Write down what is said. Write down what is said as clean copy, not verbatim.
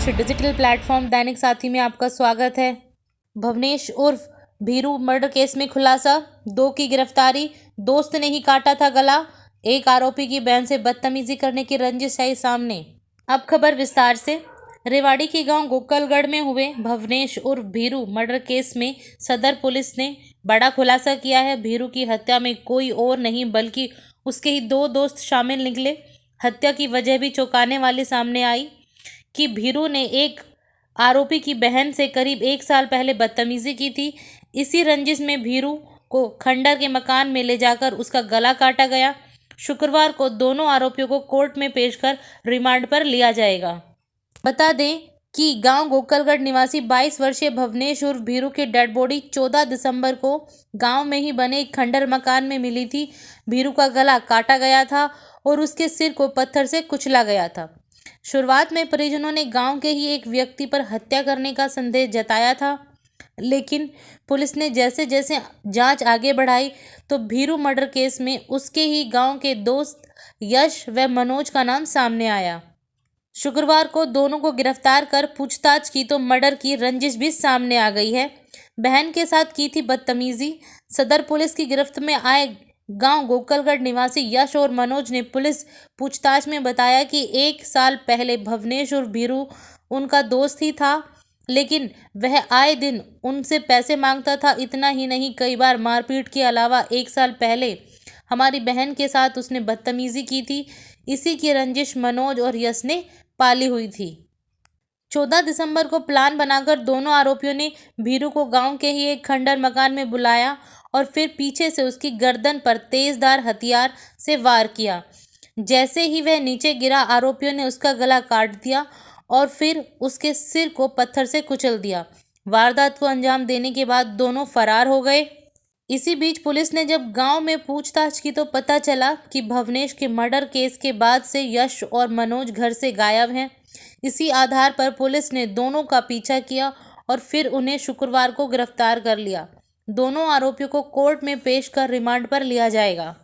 पंच digital platform दैनिक साथी में आपका स्वागत है। भवनेश उर्फ भीरू मर्डर केस में खुलासा, 2 की गिरफ्तारी। दोस्त ने ही काटा था गला, एक आरोपी की बहन से बदतमीजी करने की रंजिश आई सामने। अब खबर विस्तार से। रेवाड़ी के गांव गोकलगढ़ में हुए भवनेश उर्फ भीरू मर्डर केस में सदर पुलिस ने बड़ा खुलासा किया है। भीरू की हत्या में कोई और नहीं बल्कि उसके ही 2 दोस्त शामिल निकले। हत्या की वजह भी चौंकाने वाली सामने आई कि भीरू ने एक आरोपी की बहन से करीब 1 साल पहले बदतमीजी की थी। इसी रंजिश में भीरू को खंडर के मकान में ले जाकर उसका गला काटा गया। शुक्रवार को दोनों आरोपियों को कोर्ट में पेश कर रिमांड पर लिया जाएगा। बता दें कि गांव गोकलगढ़ निवासी 22 वर्षीय भवनेश उर्फ भीरू की डेड बॉडी 14 दिसंबर को गांव में ही बने एक खंडर मकान में मिली थी। भीरू का गला काटा गया था और उसके सिर को पत्थर से कुचला गया था। शुरुआत में परिजनों ने गांव के ही एक व्यक्ति पर हत्या करने का संदेह जताया था, लेकिन पुलिस ने जैसे जैसे जांच आगे बढ़ाई तो भीरू मर्डर केस में उसके ही गांव के दोस्त यश व मनोज का नाम सामने आया। शुक्रवार को दोनों को गिरफ्तार कर पूछताछ की तो मर्डर की रंजिश भी सामने आ गई है। बहन के साथ की थी बदतमीजी। सदर पुलिस की गिरफ्त में आए गांव गोकलगढ़ निवासी यश और मनोज ने पुलिस पूछताछ में बताया कि 1 साल पहले भवनेश और भीरू उनका दोस्त ही था, लेकिन वह आए दिन उनसे पैसे मांगता था। इतना ही नहीं, कई बार मारपीट के अलावा 1 साल पहले हमारी बहन के साथ उसने बदतमीजी की थी। इसी की रंजिश मनोज और यश ने पाली हुई थी। 14 दिसंबर को प्लान बनाकर दोनों आरोपियों ने भीरू को गांव के ही एक खंडर मकान में बुलाया और फिर पीछे से उसकी गर्दन पर तेजधार हथियार से वार किया। जैसे ही वह नीचे गिरा, आरोपियों ने उसका गला काट दिया और फिर उसके सिर को पत्थर से कुचल दिया। वारदात को अंजाम देने के बाद दोनों फरार हो गए। इसी बीच पुलिस ने जब गांव में पूछताछ की तो पता चला कि भवनेश के मर्डर केस के बाद से यश और मनोज घर से गायब हैं। इसी आधार पर पुलिस ने दोनों का पीछा किया और फिर उन्हें शुक्रवार को गिरफ्तार कर लिया। दोनों आरोपियों को कोर्ट में पेश कर रिमांड पर लिया जाएगा।